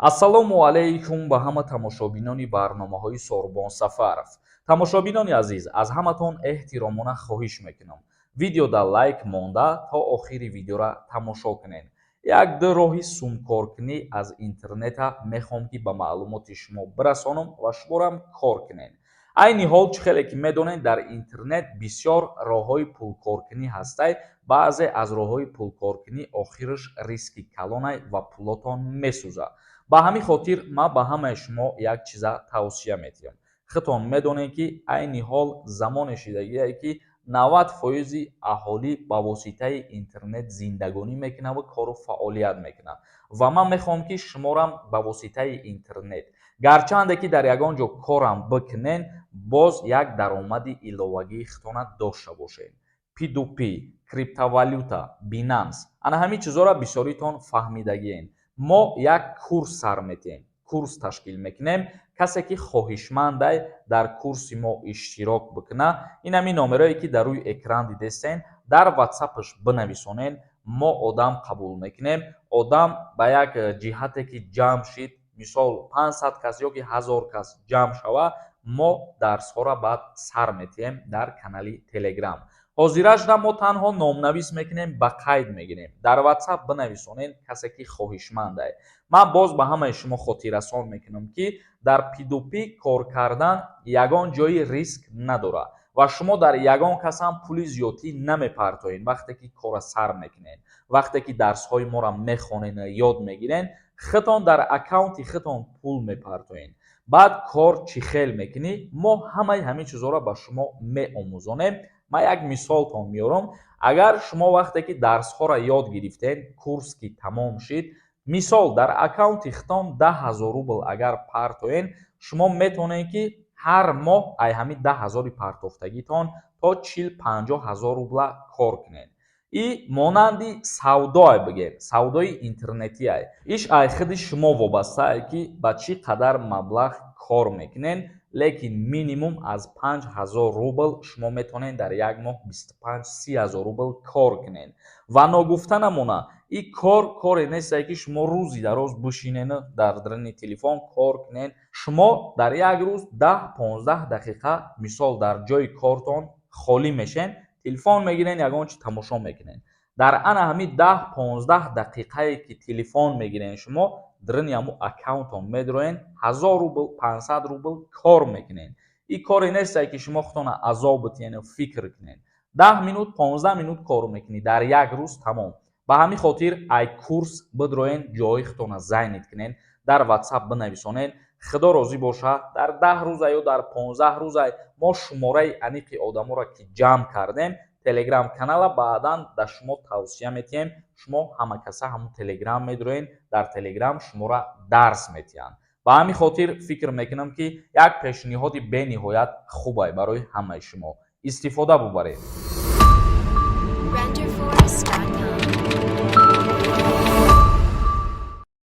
ассалому алайкум ба ҳама тамошобинони барномаҳои Сорбон Сафаров. Тамошобинони азиз, аз ҳаматон эҳтиромона хоҳиш мекунам видеода лайк монда то охири видеора тамошо кунед. Як-ду роҳи сумкоркунӣ аз интернета мехоҳам ки ба маълумоти шумо бирасонам ва шуморам кор кунед. айни ҳол чӣ хеле ки медонед, дар интернет бисёр роҳҳои пулкоркунӣ ҳастай. баъзе аз роҳҳои пулкоркунӣ охираш риски калонай ва пулотон месӯзад. ба ҳамин хотир ман ба ҳамаи шумо як чиза тавсия медиҳам. худтон медонед ки айни ҳол замоне шудагие ки 90% аҳолӣ ба воситаи интернет зиндагонӣ мекунад ва кору фаъолият мекунад. ва ман мехоҳам ки шуморам ба воситаи интернет гарчанде ки дар ягон ҷо корам бикунен, боз як даромади иловагии худтона дошта бошед. P2P, криптовалюта, Binance, ана ҳамин чизҳоро бисёритон фаҳмидагиен. мо як курс сар метиҳем, курс ташкил мекунем. касе ки хоҳишмандай дар курси мо иштирок бикуна, ин ҳамин номерое ки дар рӯи экран дидестен, дар ватсапаш бинависонен. мо одам қабул мекунем. одам ба як ҷиҳате ки ҷамъ шид, мисол 500 кас ёки 1000 кас ҷамъ шава, мо дарсҳоро баъд сар метиҳем дар канали Telegram. ҳозирашда мо танҳо номнавис мекунем, ба қайд мегирем. дар ватсап бинависонен касе ки хоҳишмандай. ман боз ба ҳамаи шумо хотиррасон мекунам ки дар P2P кор кардан ягон ҷои риск надорад ва шумо дар ягон кас ҳам пули зиёдӣ намепартоед. вақте ки кора сар мекунед, вақте ки дарсҳои моро мехонед, ёд мегирен, худтон дар аккаунти худтон пул мепартоед. баъд кор чӣ хел мекунӣ, мо ҳамаи ҳамин чизҳоро ба шумо меомӯзонем. ман як мисолтон меорам. агар шумо вақте ки дарсҳоро ёд гирифтед, курс ки тамом шид, мисол дар аккаунти худтон 10,000 рубл агар партоен, шумо метавонед ки ҳар моҳ ай ҳамин 10,000 партофтагитон то 40-50,000 рубла кор кунед. и монанди савдое бигем, савдои интернетие. иш ай худи шумо вобастае ки ба чӣ қадар маблағ кор мекунед, лекин минимум аз 5,000 рубл шумо метавонед дар як моҳ 25-30,000 рубл кор кунед. ва ногуфта намона, ин коре нестае ки шумо рӯзи дароз бишинед дар дарни телефон кор кунед. шумо дар як рӯз 10-15 дақиқа мисол дар ҷои кортон холӣ мешен, телефон мегирен, ягон чи тамошо мекунед. дар ана ҳамин 10-15 дақиқае ки телефон мегирен, шумо дарни ҳамун аккаунтон медроен 1000 рубл, 500 рубл кор мекунед. ин коре нестае ки шумо худтона азоб битиҳед, фикр кунед. 10 минут 15 минут кор мекунед, дар як рӯз тамом. ба ҳамин хотир ай курс бидроен, ҷои худтона зайнит кунед, дар ватсап бинависонед. худо розӣ боша, дар 10 рӯза ё дар 15 рӯза мо шумораи аниқи одаморо ки ҷамъ кардем, Telegram канала баъдан да шумо тавсия метиҳем. шумо ҳамакаса ҳамун Telegram медроен, дар Telegram шумора дарс метиҳанд. ба ҳамин хотир фикр мекунам ки як пешниҳоди бениҳоят хуб ай барои ҳамаи шумо. истифода бубаред.